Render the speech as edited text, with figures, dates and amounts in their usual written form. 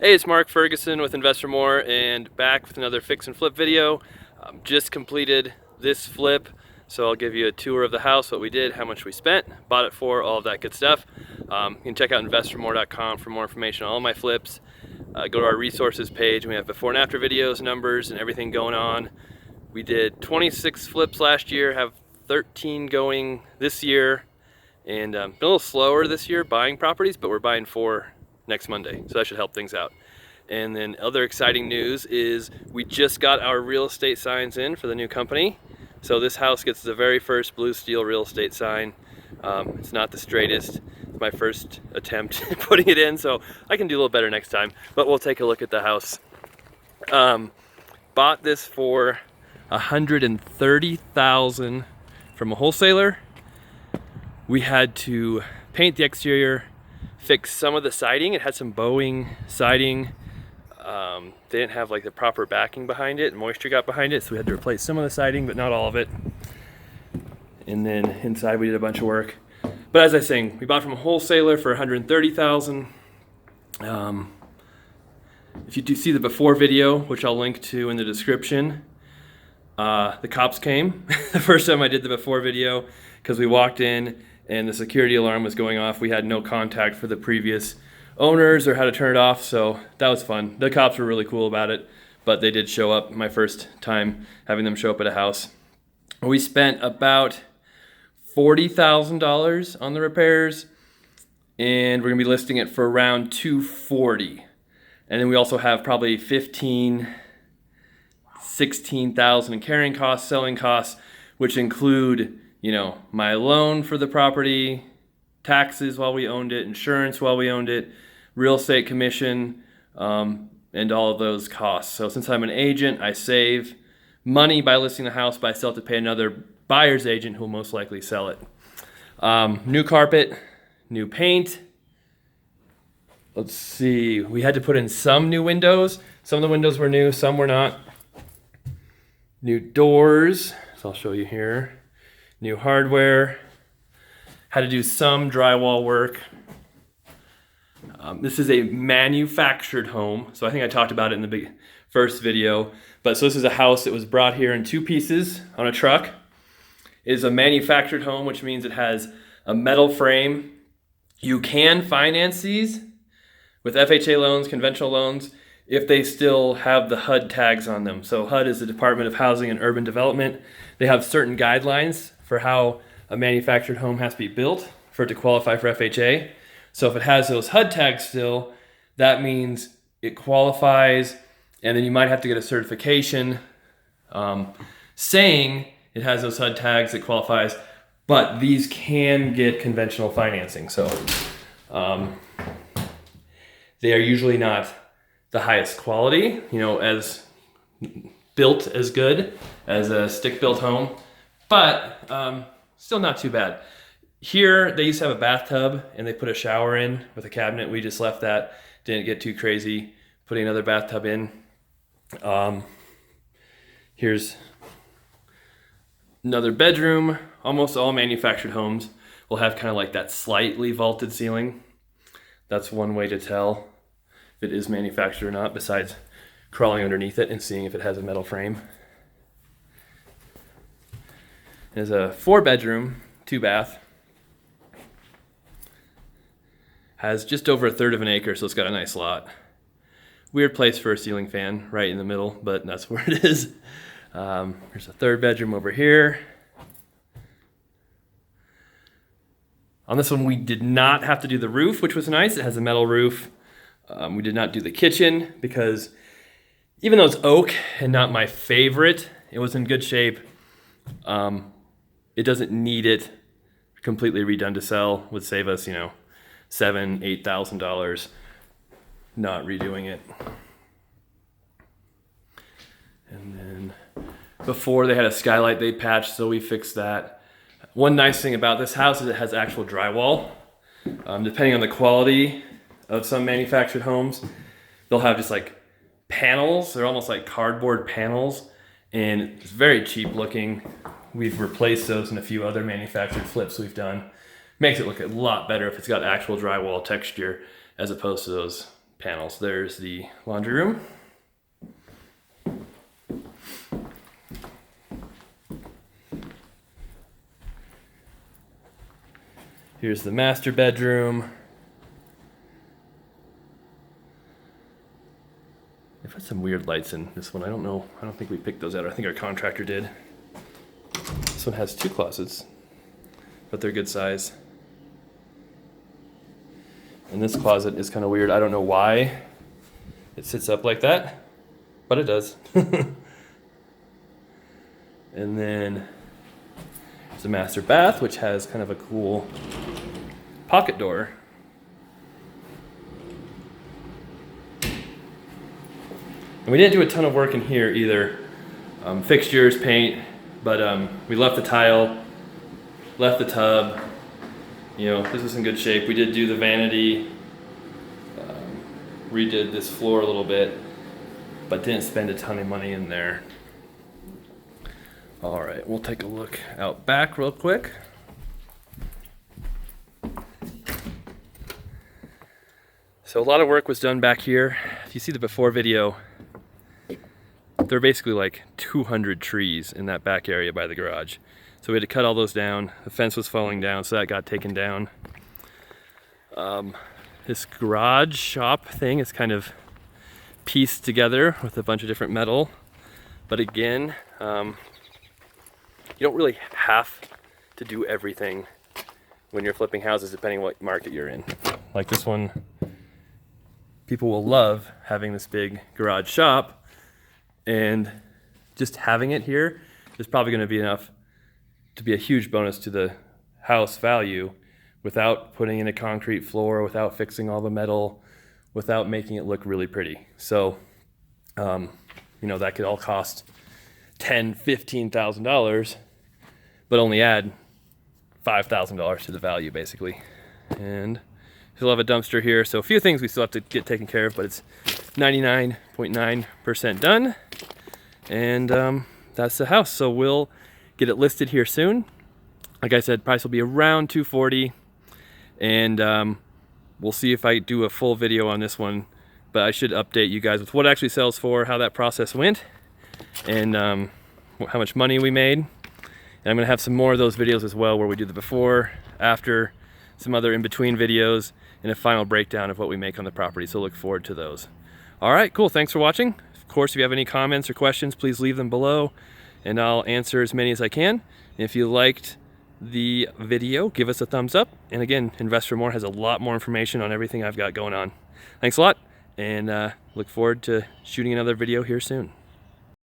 Hey, it's Mark Ferguson with Investor More and back with another fix and flip video. Just completed this flip, so I'll give you a tour of the house, what we did, how much we spent, bought it for, all of that good stuff. You can check out investormore.com for more information on all my flips. Go to our resources page, and we have before and after videos, numbers, and everything going on. We did 26 flips last year, have 13 going this year, and been a little slower this year buying properties, but we're buying 4 next Monday, so that should help things out. And then other exciting news is we just got our real estate signs in for the new company. So this house gets the very first blue steel real estate sign. It's not the straightest. It's my first attempt putting it in, so I can do a little better next time, but we'll take a look at the house. Bought this for $130,000 from a wholesaler. We had to paint the exterior, fix some of the siding. It had some bowing siding. They didn't have like the proper backing behind it, and moisture got behind it, so we had to replace some of the siding, but not all of it. And then inside we did a bunch of work. But as I was saying, we bought from a wholesaler for $130,000. If you do see the before video, which I'll link to in the description, the cops came the first time I did the before video because we walked in and the security alarm was going off. We had no contact for the previous owners or how to turn it off, so that was fun. The cops were really cool about it, but they did show up. My first time having them show up at a house. We spent about $40,000 on the repairs, and we're gonna be listing it for around $240,000. And then we also have probably $16,000 in carrying costs, selling costs, which include, you know, my loan for the property, taxes while we owned it, insurance while we owned it, real estate commission, and all of those costs. So since I'm an agent, I save money by listing the house, but I still have to pay another buyer's agent who will most likely sell it. New carpet, new paint. Let's see, we had to put in some new windows. Some of the windows were new, some were not. New doors, so I'll show you here. New hardware. Had to do some drywall work. This is a manufactured home, so I think I talked about it in the first video. But so this is a house that was brought here in 2 pieces on a truck. It is a manufactured home, which means it has a metal frame. You can finance these with FHA loans, conventional loans, if they still have the HUD tags on them. So HUD is the Department of Housing and Urban Development. They have certain guidelines for how a manufactured home has to be built for it to qualify for FHA. So if it has those HUD tags still, that means it qualifies, and then you might have to get a certification saying it has those HUD tags, it qualifies, but these can get conventional financing. So they are usually not the highest quality, you know, as built as good as a stick-built home, but still not too bad. Here, they used to have a bathtub and they put a shower in with a cabinet. We just left that, didn't get too crazy putting another bathtub in. Here's another bedroom. Almost all manufactured homes will have kind of like that slightly vaulted ceiling. That's one way to tell if it is manufactured or not, besides crawling underneath it and seeing if it has a metal frame. There's a 4-bedroom, 2-bath. Has just over 1/3 of an acre, so it's got a nice lot. Weird place for a ceiling fan, right in the middle, but that's where it is. There's a 3rd bedroom over here. On this one, we did not have to do the roof, which was nice. It has a metal roof. We did not do the kitchen because even though it's oak and not my favorite, it was in good shape. It doesn't need it completely redone to sell. Would save us, you know, $7,000–8,000 not redoing it. And then before, they had a skylight they patched, so we fixed that. One nice thing about this house is it has actual drywall. Depending on the quality of some manufactured homes, they'll have just like panels. They're almost like cardboard panels, and it's very cheap looking. We've replaced those in a few other manufactured flips we've done. Makes it look a lot better if it's got actual drywall texture as opposed to those panels. There's the laundry room. Here's the master bedroom. They've had some weird lights in this one. I don't know. I don't think we picked those out. I think our contractor did. This one has 2 closets, but they're good size. And this closet is kind of weird. I don't know why it sits up like that, but it does. And then there's a master bath, which has kind of a cool pocket door. And we didn't do a ton of work in here either. Fixtures, paint, but we left the tile, left the tub. You know, this is in good shape. We did do the vanity, redid this floor a little bit, but didn't spend a ton of money in there. All right, we'll take a look out back real quick. So a lot of work was done back here. If you see the before video, there are basically like 200 trees in that back area by the garage. So we had to cut all those down. The fence was falling down, so that got taken down. This garage shop thing is kind of pieced together with a bunch of different metal. But again, you don't really have to do everything when you're flipping houses, depending on what market you're in. Like this one, people will love having this big garage shop, and just having it here is probably going to be enough to be a huge bonus to the house value without putting in a concrete floor, without fixing all the metal, without making it look really pretty. So, you know, that could all cost $10,000, $15,000, but only add $5,000 to the value basically. And still have a dumpster here, so a few things we still have to get taken care of, but it's 99.9% done. And that's the house. So we'll get it listed here soon. Like I said, price will be around $240, and we'll see if I do a full video on this one, but I should update you guys with what it actually sells for, how that process went, and how much money we made. And I'm gonna have some more of those videos as well, where we do the before, after, some other in-between videos, and a final breakdown of what we make on the property, so look forward to those. All right, cool, thanks for watching. Of course, if you have any comments or questions, please leave them below, and I'll answer as many as I can. If you liked the video, give us a thumbs up. And again, Invest for More has a lot more information on everything I've got going on. Thanks a lot, and look forward to shooting another video here soon.